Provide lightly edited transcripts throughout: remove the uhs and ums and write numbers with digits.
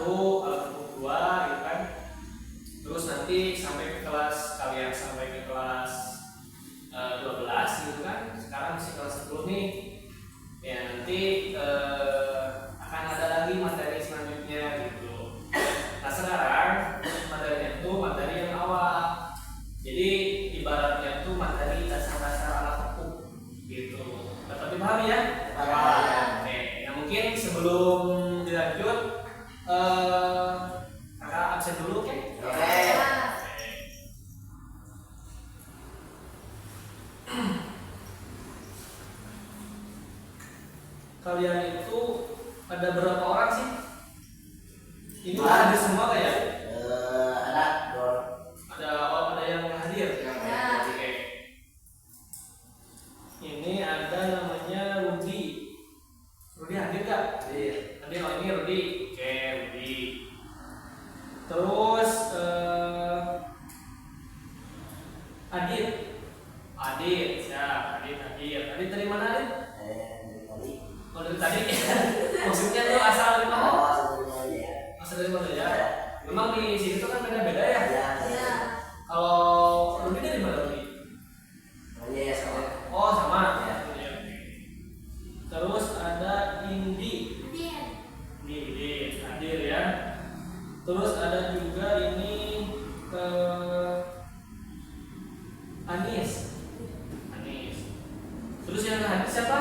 alat tempur 2 gitu kan. Terus nanti sampai ke kelas kalian sampai ke kelas 12 gitu kan. Sekarang masih kelas 10 nih. Ya nanti akan ada lagi materi selanjutnya gitu. Nah sekarang materinya itu materi yang awal. Jadi ibaratnya itu materi dasar-dasar alat tempur gitu. Tapi paham ya? Paham. Oke. Nah mungkin sebelum dilanjut kakak absen dulu, oke? Oke. Kalian itu ada berapa orang sih? Ini hadir semua kayak? Ada yang hadir? Ya. Oke. Ini ada namanya Rudi. Rudi hadir nggak? Hadir. Hadir. Oh ini Rudi. Oke, Rudi. Terus Adit. Adit, siap. Adit hadir. Adit dari mana Adit? Oh dari tadi. Maksudnya tuh asal dari mana? Asal dari mana ya? Memang di sini tuh kan beda-beda ya? Iya. Kalau Rudi dari mana Rudi? Iya sama. Oh sama. Ya. Terus ada Indi. Indi hadir ya. Terus ada juga ini Anis. Terus yang hadir siapa?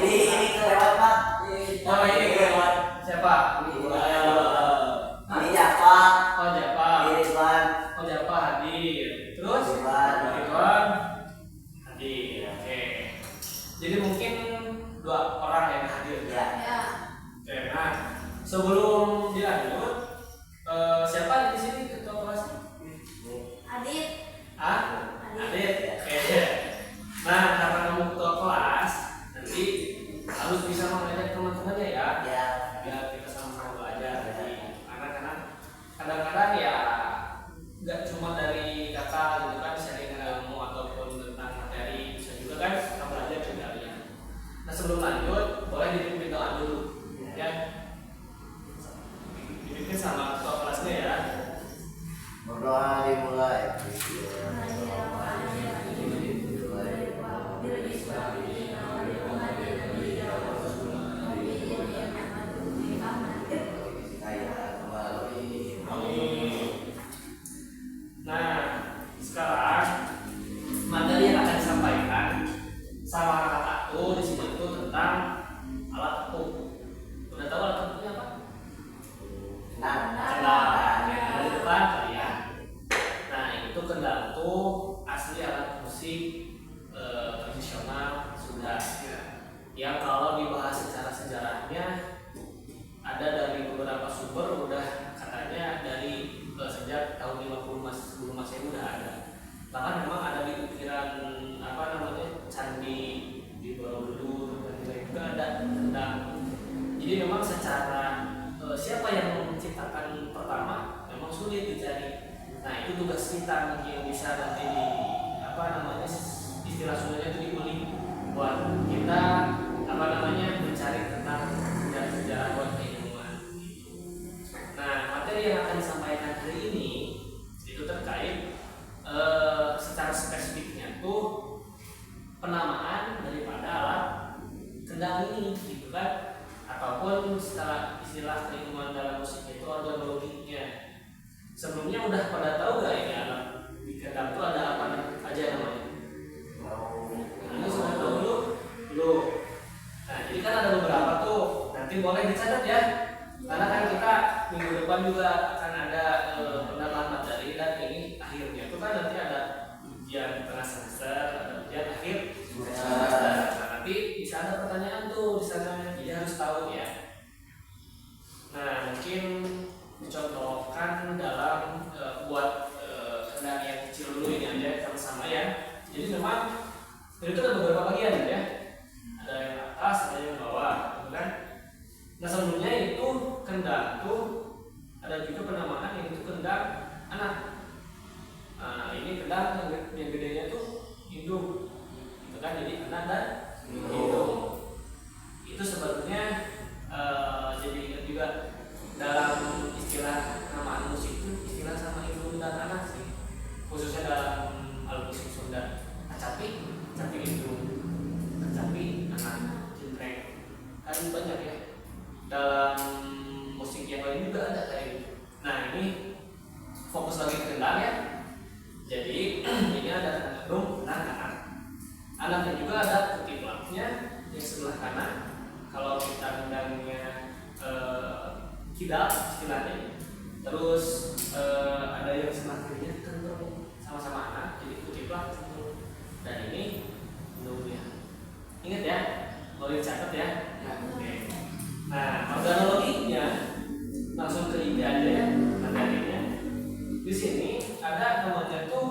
Ini kelewat Pak. Oh ini kelewat. Siapa? Ini Japa. Oh Japa. Ridwan. Oh Japa hadir. Terus? Ridwan hadir. Oke. Jadi mungkin 2 orang yang hadir. Ya. Oke. Nah sebelum dilanjut, siapa di sini ketua kelas? Adit. Adit. Oke. Nah karena kamu ketua kelas, nanti harus bisa mengajak teman-temannya ya. Biar kita sama-sama belajar. Karena kadang-kadang ya nggak cuma dari kakak gitu kan sharing ilmu ataupun tentang materi, bisa juga kan kita belajar dari kalian. Nah sebelum lanjut boleh dipimpin doa dulu ya. Dipimpin sama ketua kelasnya ya. Berdoa dimulai. Nah, sekarang materi yang akan disampaikan sama kakak tuh di sini tuh tentang alat tempur. Udah tahu alat tempurnya apa? Kendang. Yang ada di depan kalian. Nah, itu kendang tuh asli alat musik tradisional Sunda. Yang kalau dibahas secara sejarahnya ada dari beberapa sumber udah katanya dari sejak tahun 50 sebelum Masehi udah ada. Bahkan memang ada di ukiran candi di Borobudur dan juga ada kendang. Jadi memang secara siapa yang menciptakan pertama memang sulit dicari. Nah itu tugas kita mungkin bisa nanti istilah Sundanya itu dibeli buat kita mencari tentang sejarah buat keilmuan. Nah materi yang akan disampaikan hari ini itu terkait secara spesifiknya tuh penamaan daripada alat kendang ini gitu kan, ataupun secara istilah keilmuan dalam musik itu organologinya. Sebelumnya udah pada tahu gak ini alat di kendang itu ada apa aja namanya? Ini sudah tahu belum? Nah jadi kan ada beberapa tuh, nanti boleh dicatat ya. Karena kan kita minggu depan juga akan ada pendalaman materi dan ini akhirnya itu kan nanti ada ujian tengah semester, ada ujian akhir semester. Nah, nanti bisa ada pertanyaan tuh di sana, jadi harus tahu ya. Nah mungkin dicontohkan dalam buat kendang yang kecil dulu ini aja sama-sama ya. Jadi memang itu ada beberapa bagian ya. Ada yang atas, ada yang bawah, gitu kan? Nah sebelumnya itu kendang tuh ada juga penamaan yang itu kendang anak. Nah ini kendang yang gedenya tuh induk, gitu kan? Jadi anak dan induk. Itu sebetulnya jadi juga kan banyak ya. Dalam musik yang lain juga ada kayak gitu. Nah ini fokus lagi ke kendang ya. Jadi ini ada kendang kanan. Anaknya juga ada putih pelaknya yang sebelah kanan. Kalau kita kendangnya kidal istilahnya. Terus ada yang sebelah kirinya kendang sama-sama anak. Jadi putih pelak dan ini kendangnya. Ingat ya, boleh dicatat ya. Oke. Nah, organologinya langsung ke ide aja ya, materinya. Di sini ada namanya tuh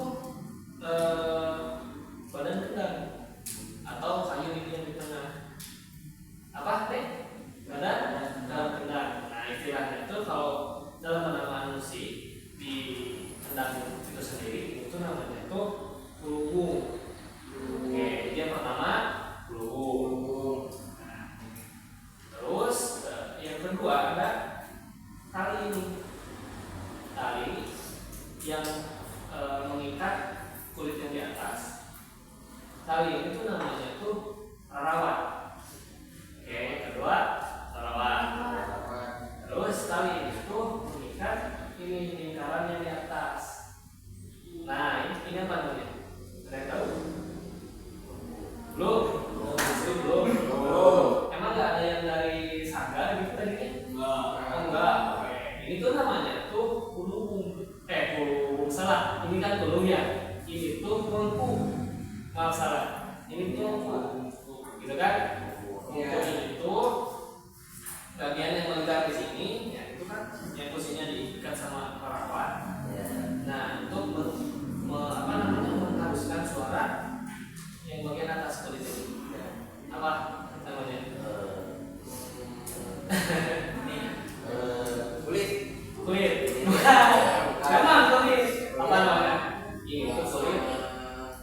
badan kendang atau kayu ini yang di tengah. Apa teh? Badan kendang. Nah, istilahnya itu kalau dalam penamaan musik di kendang itu sendiri itu namanya itu kulung. Oke, yang pertama kulung. Terus yang kedua ada tali ini, tali yang mengikat kulit yang di atas. Tali ini tuh namanya tuh rarawat. Oke, yang kedua rarawat. Terus tali ini tuh mengikat ini lingkaran yang di atas. Nah ini apa namanya? Ada yang tahu? Belum. Emang nggak ada yang dari sanggar gitu tadinya? Enggak. Oke. Ini tuh namanya tuh kulung. Salah. Ini kan kulung ya. Ini tuh mengku. Maaf salah. Ini tuh mengku. Gitu kan? Ini tuh bagian yang melingkar di sini. Ya itu kan yang posisinya diikat sama perawat. Nah untuk mengharuskan suara yang bagian atas kulit ini. Apa namanya? Kulit. Memang kulit. Apa namanya? Ini itu kulit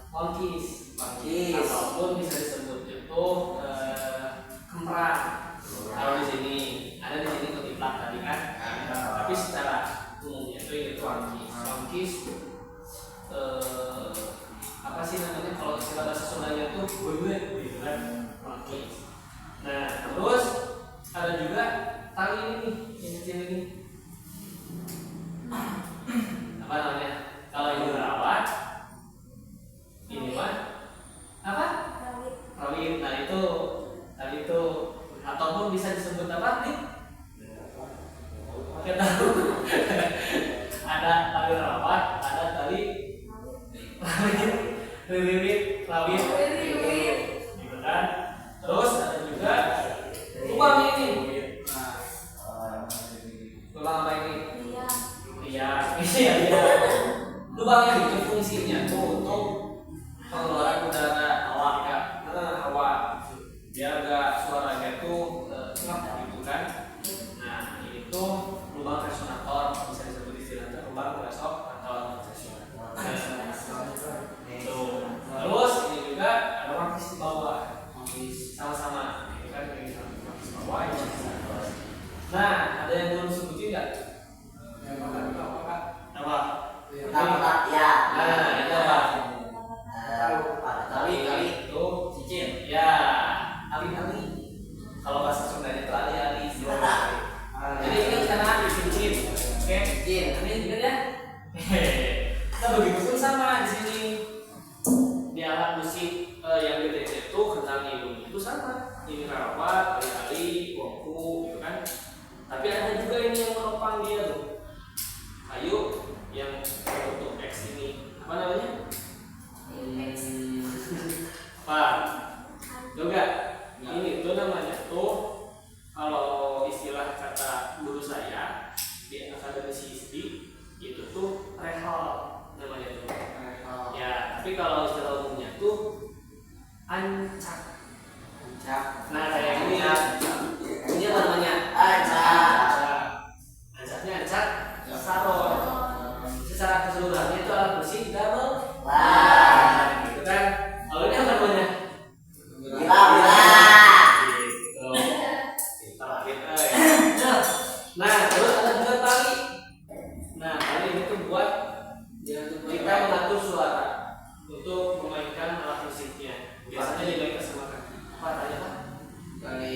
monkis. Ataupun bisa disebut itu kemprang. Kalau di sini ada di sini ketiplak tadi kan. Tapi secara umumnya itu monkis. Apa sih namanya kalau istilah bahasa Sundanya tuh bulet gitu kan, monkis. Nah terus ada juga tali ini yang kecil ini. Apa namanya? Kalau ini rawat, ini mah apa? Rawit. Nah itu tali itu ataupun bisa disebut apa nih? Pakai tahu. Ada tali rawat, ada tali rawit, gitu kan. Terus ada juga lubang ini. Lubang apa ini? Iya. Lubang yang itu fungsinya tuh untuk pengeluaran udara hawa, biar agak suaranya tuh ngap gitu kan. Nah ini tuh lubang resonator, bisa disebut istilahnya lubang resonator. Terus ini juga ada mangkis di bawah, sama-sama. Ini kan ini mangkis bawah ini. Nah ada yang belum sebutin nggak? Yang mana apa? Ya. Nah itu apa? Tali itu cincin. Ya, ali-ali. Kalau bahasa Sundanya itu ali-ali. Jadi ini karena cincin. Oke, cincin. Ini ingat ya? Nah begitu pun sama di sini. Di alat musik yang gede itu kendang hidung itu sama. Ini rawat, ali-ali, wongku, gitu kan. Tapi ada juga ini yang menopang dia tuh. Kayu yang berbentuk X ini. Apa namanya? Apa? Juga. Ini tuh namanya tuh kalau istilah kata guru saya di akademisi ISDI itu tuh rehal namanya tuh. Ya, tapi kalau istilah umumnya tuh ancak. Nah kayak ini ya. Ini apa namanya? Ancaknya ancak saron. Secara keseluruhannya itu alat musik gamelan. Gitu kan. Kalau ini apa namanya? Nah, terus ada juga tali. Nah, tali ini tuh buat kita mengatur suara untuk memainkan alat musiknya. Biasanya dimainkan sama apa tadi apa? Tali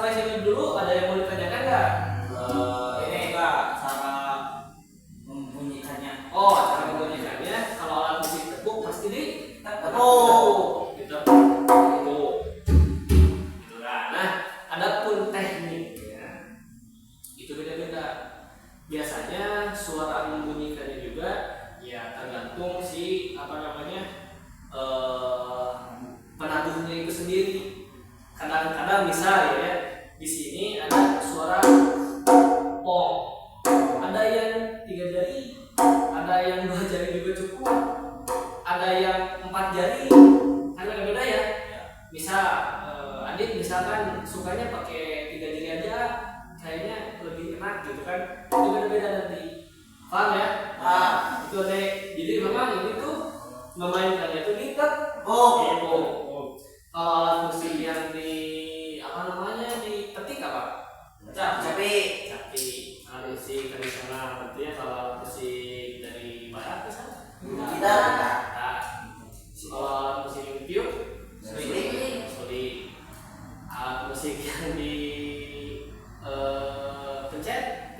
sampai sini dulu ada yang mau ditanyakan nggak? Ini enggak cara membunyikannya. Oh, cara membunyikannya kalau alat musik tepuk pasti di Tepuk. Tepuk. Gitu kan. Nah, adapun tekniknya itu beda-beda. Biasanya suara membunyikannya juga ya tergantung si penabuhnya itu sendiri. Kadang-kadang misal ya di sini ada suara pong, ada yang 3 jari, ada yang 2 jari juga cukup, ada yang 4 jari, kan beda-beda ya. Misal Adit misalkan sukanya pakai 3 jari aja, kayaknya lebih enak gitu kan, itu beda-beda nanti, paham ya? Itu deh. Jadi memang ini tuh memainkannya tuh di gitu. Kalau alat musik yang dipetik apa? Capi. Alat musik tradisional, tentunya kalau alat musik dari barat misalnya. Gitar. Kalau alat musik yang tiup, suling. Alat musik yang di pencet,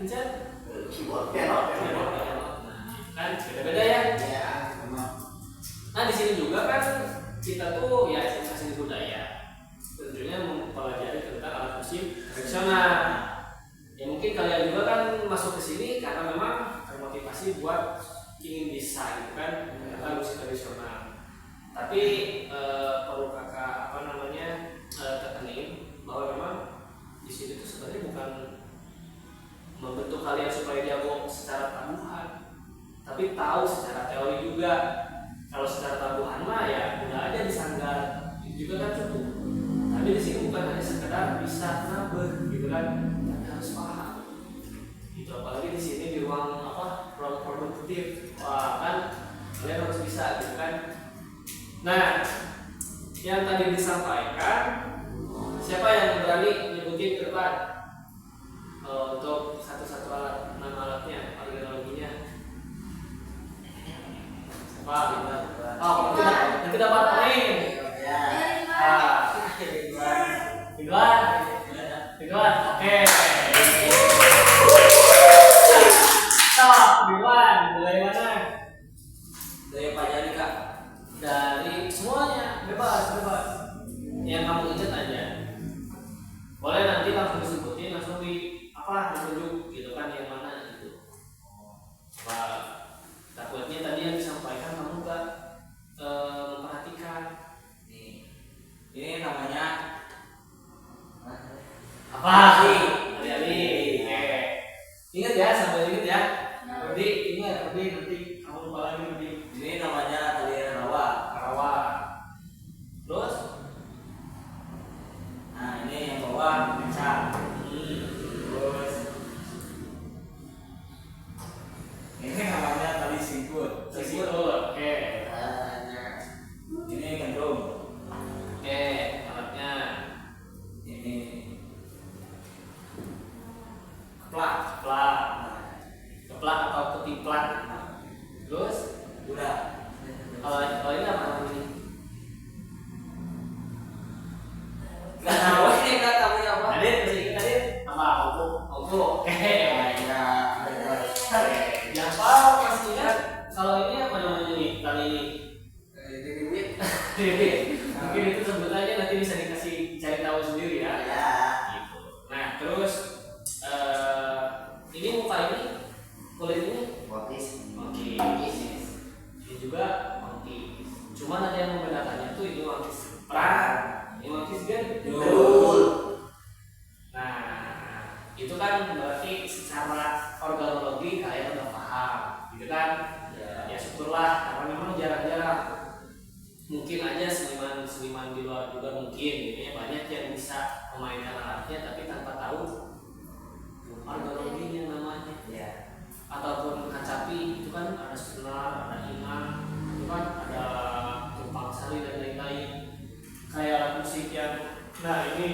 Keyboard, piano. Kan beda-beda ya. Nah di sini juga kan kita tuh ya seni budaya, tentunya mempelajari tentang alat musik tradisional. Ya mungkin kalian juga kan masuk ke sini karena memang termotivasi buat ingin bisa gitu kan tentang musik tradisional. Tapi perlu kakak tekenin bahwa memang di sini tuh sebenarnya bukan membentuk kalian supaya jago secara tabuhan, tapi tahu secara teori juga. Kalau secara tabuhan mah ya udah aja disanggar itu juga kan cukup. Tapi di sini bukan hanya sekedar bisa nabeh gitu kan, tapi harus paham. Itu apalagi di sini di ruang produktif, wah kan kalian harus bisa gitu kan. Nah, yang tadi disampaikan, siapa yang berani nyebutin ke depan untuk satu-satu alat, nama alatnya, analoginya? Siapa? Oh, nanti dapat poin. Ridwan, oke. Stop, Ridwan, dari mana? Dari Pak Jali Kak. Dari semuanya, bebas. Yang kamu ingat aja. Boleh nanti langsung disebutin, langsung ditunjuk gitu kan yang mana gitu. Wah, takutnya tadi yang disampaikan kamu gak memperhatikan. Ini namanya Apa? Ali. Ingat ya, sambil ingat ya. Ingat nanti kamu lupa lagi. ini namanya tali rawa. Terus? Nah ini yang bawah pecah. Terus ini namanya tali singkut. Oke. Ini gandum. Oke, alatnya Ini keplak atau ketiplak. Terus udah. kalau ini apa namanya? Gak tahu ini Kak, tahu apa? Adit, masih ingat Adit? Apa? Ongko. Oke. Yang masih ingat kalau ini apa namanya nih? Tali ini. Mungkin itu sebutannya nanti bisa dikasih cari tahu sendiri ya. Gitu. Nah terus ini muka ini kulit ini Motis. ini juga mangkis. Cuman ada yang membedakannya tuh ini mangkis perang, ini mangkis gendul. Nah itu kan berarti secara organologi kalian udah paham, gitu kan? Ya syukurlah karena memang jarang-jarang. Mungkin aja seniman di luar juga mungkin ya, banyak yang bisa memainkan alatnya tapi tanpa tahu organologinya namanya ataupun kacapi itu kan ada senar, ada imam, itu kan ada tumpang sari dan lain-lain. Kayak alat musik yang ini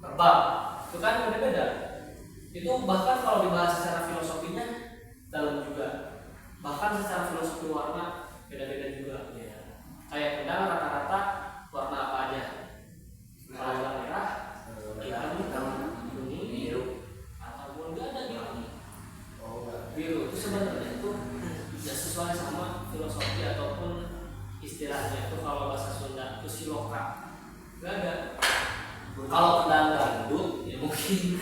terbang itu kan beda-beda. Itu bahkan kalau dibahas secara filosofinya dalam juga, bahkan secara filosofi warna beda-beda juga. Kayak kendang rata-rata warna apa aja? Kalau warna merah, hitam, biru itu sebenarnya itu tidak sesuai sama filosofi ataupun istilahnya itu kalau bahasa Sunda itu siloka. Nggak ada. Kalau kadang gandut ya mungkin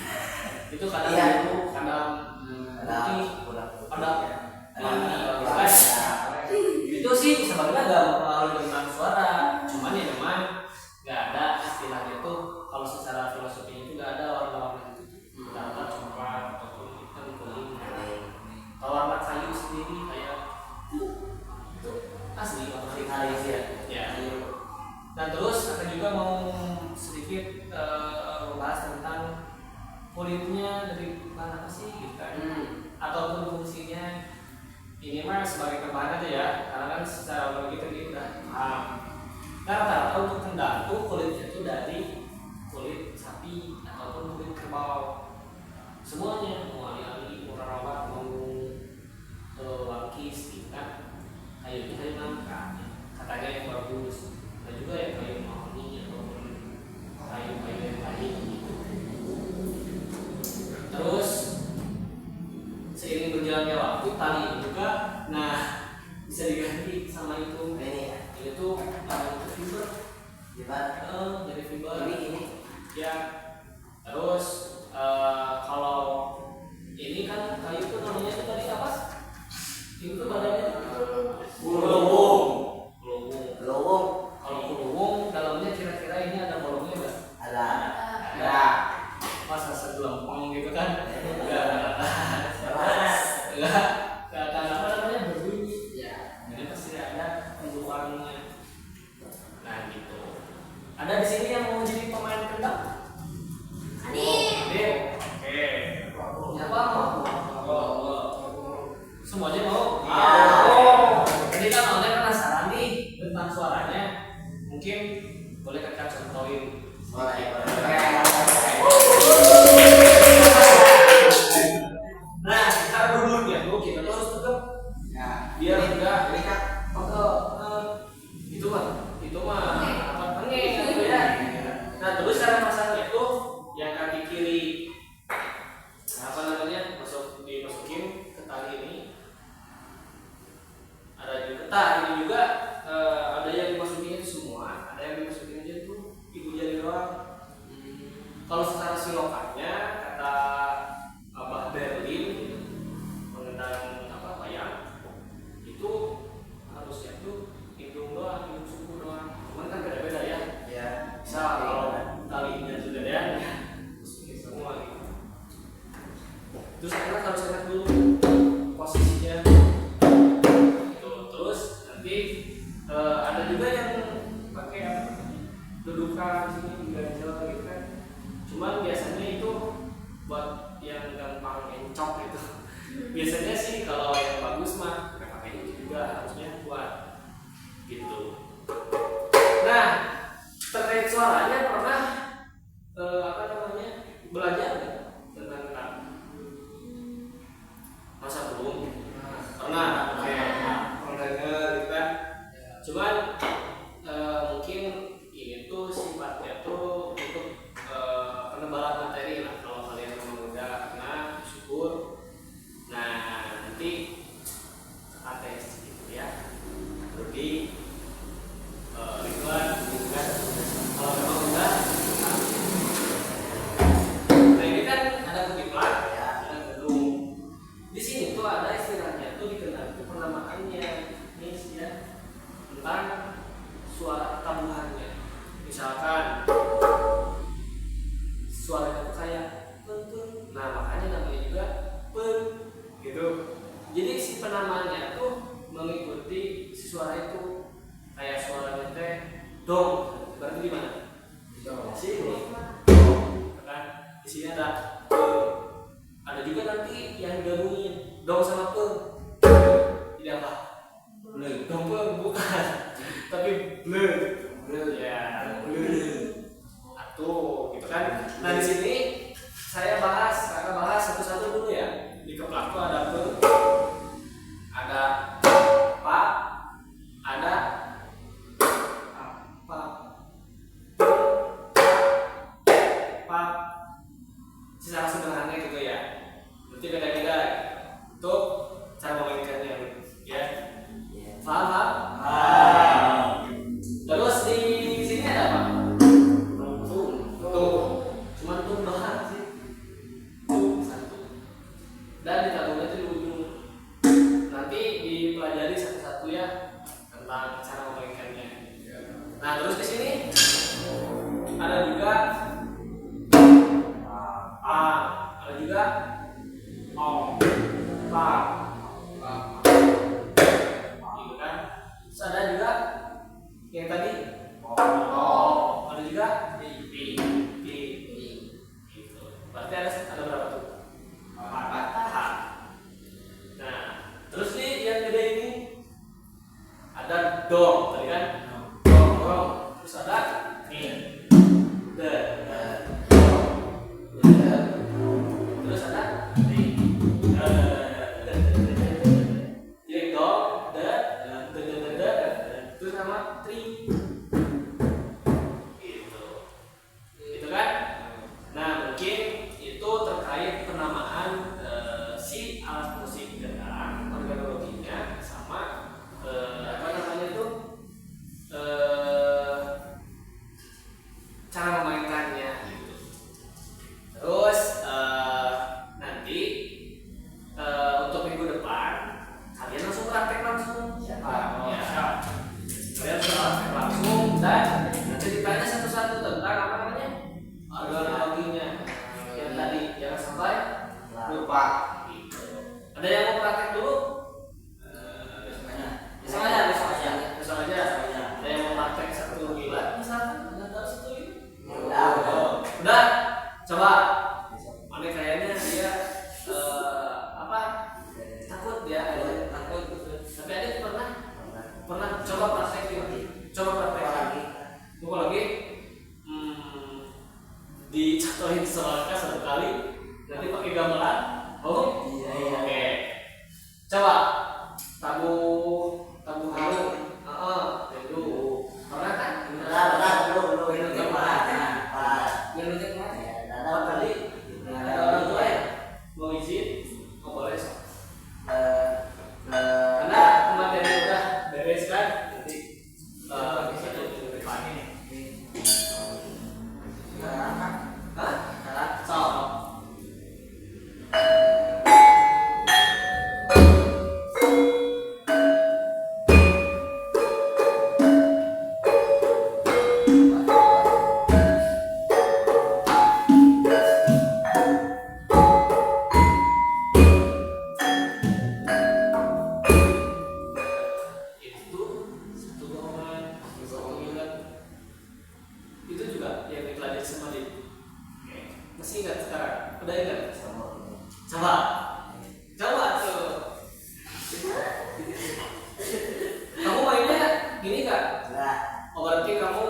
itu kadang biru, kadang putih, ada itu sih sebenarnya nggak mempengaruhi tentang suara, cuman ya memang nggak ada istilahnya tuh kalau secara filosofinya itu nggak ada warna-warna itu, warna coklat ataupun hitam kuning. Kalau warna kayu sendiri kayak itu asli warna kayu sih ya. Dan terus akan juga mau sedikit membahas tentang kulitnya dari bahan apa sih gitu kan, ataupun fungsinya. Ini mah sebagai tambahan aja ya, karena kan secara biologi tadi udah paham. Nah rata-rata untuk kendang tuh kulitnya itu dari kulit sapi ataupun kulit kerbau. Semuanya mau alih-alih, mau rawat, mau wangkis gitu kan. Kayunya kayu nangka, katanya yang bagus. Dan juga ya kayu mahoni ataupun kayu-kayu yang lain gitu. Terus seiring berjalannya waktu tali ini juga bisa diganti sama itu itu fiber jadi fiber ini ya. Terus kalau ini kan kayu itu namanya itu tadi apa itu badannya gelowong. Kalau gelowong dalamnya kira-kira ini ada bolongnya nggak? Ada. Masa segelempang gitu kan? Enggak apa namanya berbunyi ya. Jadi pasti ada pembuahannya. Nah gitu. Ada di sini yang mau jadi pemain kendang? Adil. Oke. Siapa mau? Semuanya mau? Jadi kan Anda penasaran nih tentang suaranya. Mungkin boleh kakak contohin. Nah, cara duduknya tuh kita tuh harus tegap. Biar enggak itu mah apa gitu ya. Nah, terus cara masangnya tuh yang kaki kiri apa namanya dimasukin ke tali ini. Ada juga ini juga ada yang dimasukin itu semua, ada yang dimasukin aja tuh ibu jari doang. Kalau secara silokannya kata Abah Berlin mengenang wayang itu harusnya tuh hidung doang, hidung suku doang. Cuman kan beda-beda ya. Bisa kalau talinya sudah ada masukin semua gitu. Terus kita harus lihat dulu posisinya. Terus nanti ada juga yang pakai dudukan sini diganjel gitu kan. Cuman biasanya itu buat yang gampang encok gitu. Biasanya sih kalau yang bagus mah pakai itu juga harusnya kuat gitu. Nah terkait suaranya pernah belajar nggak tentang kendang? Masa belum? Pernah dengar gitu kan. Cuman mungkin ini tuh sifatnya tuh untuk penebalan materi lah. Kalau kalian memang udah kenal syukur. Nah nanti tes gitu ya. Jadi Ridwan gitu kan. Kalau memang udah nah ini kan ada kutipan ya, ada gedung. Di sini tuh ada istilahnya tuh dikenal itu penamaannya ini ya tentang suara tambahannya. Misalkan suaranya tuh kayak pun. Nah makanya namanya juga pun gitu. Jadi si penamaannya tuh mengikuti si suara itu. Kayak suaranya teh dong. Berarti di mana? Sini. Kan di sini ada ada juga nanti yang digabungin dong sama pun. Tidak apa? Dong pun bukan. Tapi ble ya atuh gitu kan. Nah di sini saya kakak bahas satu-satu dulu ya. Di keplak tuh ada pe, ada pa, ada apa, pa. Secara sederhana gitu ya. Berarti beda-beda. Untuk juga ong, pa, gitu kan. Terus ada juga yang tadi oh, ada juga pi, gitu. Berarti ada berapa tuh? 4. Nah, terus nih yang gede ini ada do tadi kan, do, terus ada nih de, terus ada di, jadi do, de, terus sama tri, gitu kan. Nah mungkin itu terkait penamaan si alat musik gendang, organologinya sama apa namanya itu cara memainkannya gitu. Terus nanti untuk minggu depan kalian langsung praktek langsung. Ya. Kalian praktek langsung dan nanti ditanya satu-satu tentang apa namanya organologinya yang tadi, jangan sampai lupa gitu. Ada yang mau praktek dulu? Besok aja. Ada yang mau praktek 1 bulan misalkan? Ada 1 ini? Udah. Coba. Mana kayaknya dia apa? Takut dia, takut. Tapi ada pernah coba praktekin. Coba lagi. Dicatohin soalnya 1 kali. Nanti pakai gamelan. Oh? Iya. Oke. Coba tabuh halu. Dulu. Pernah kan? Belum. Yang lu kemana? Tadi ada orang tua ya? Mau izin? Oh, boleh so. Karena materi udah beres kan? Nanti bisa tuh depan ini. Hah? So. Itu juga yang dipelajari sama dia. Oke. Masih ingat sekarang? Udah ingat? Coba tuh. Kamu mainnya gini nggak? Oh berarti kamu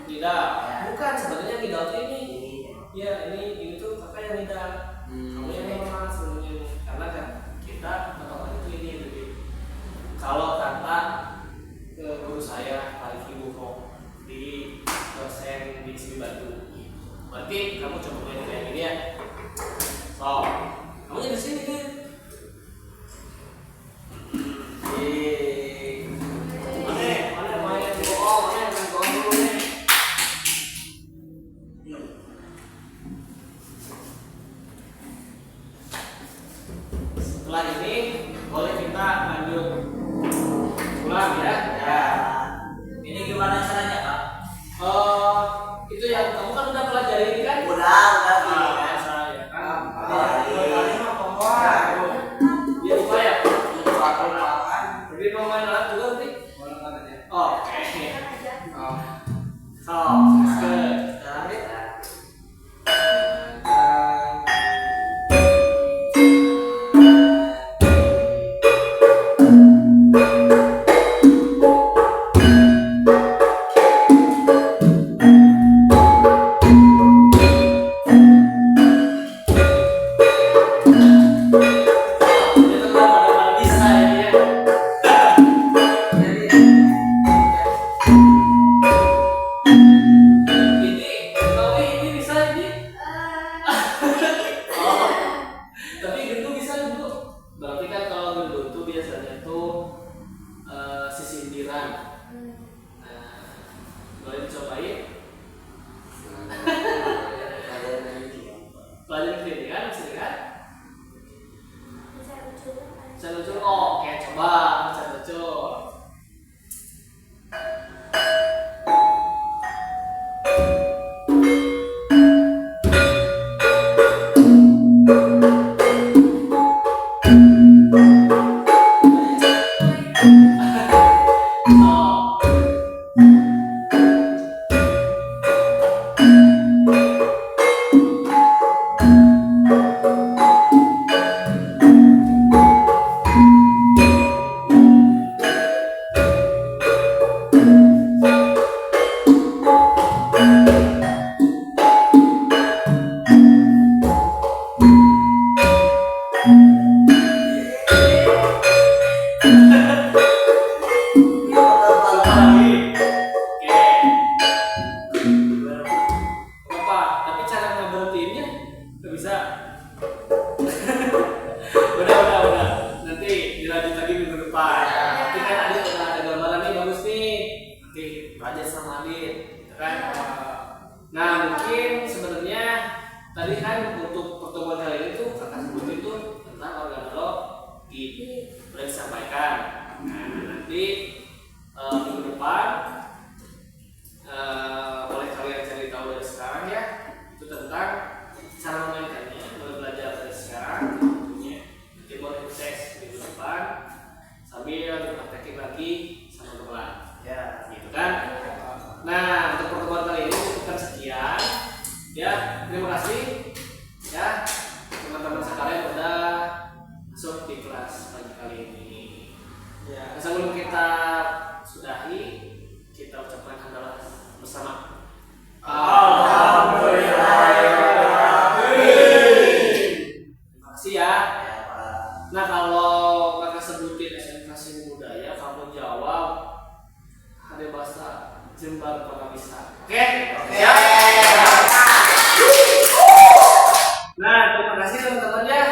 tidak. Bukan, sebenarnya tidak tuh ini. Ya ini tuh kakak yang tidak. Kamu yang memang sebenarnya karena kan kita pertama itu ini jadi. Kalau kata ke guru saya Arif Ibuho di dosen di sini Batu, berarti kamu coba main kayak gini ya. So, kamu di sini kan? Mana main goong dulu nih. Setelah ini boleh kita lanjut pulang ya. Ini gimana caranya, Kak? Itu yang kamu kan udah pelajari ini kan? Udah. Biasa ya kan? Dia lupa ya? Jadi mau main alat juga nanti? Oke. So, sekarang kita bisa. Udah. Nanti dilanjut lagi minggu depan. Nanti kan Adit udah ada gambaran nih bagus nih. Nanti belajar sama Adit, gitu kan? Nah mungkin sebenarnya tadi kan untuk pertemuan kali ini tuh kakak sebutin tuh tentang organologi boleh disampaikan. Nah nanti minggu depan boleh kalian cari tahu dari sekarang ya, itu tentang cara memainkannya, boleh belajar dari sekarang tentunya. Nanti boleh tes minggu depan sambil dipraktekin lagi sama teman ya, gitu kan. Nah untuk pertemuan kali ini cukupkan sekian ya, terima kasih ya teman-teman sekalian udah masuk di kelas pagi kali ini ya. Sebelum kita sudahi, kita ucapkan hamdalah bersama. Terima kasih ya. Nah kalau kakak sebutin SMK Seni Budaya, kamu jawab ada bahasa Jember kalau bisa. Oke? Ya. Nah terima kasih teman-teman ya.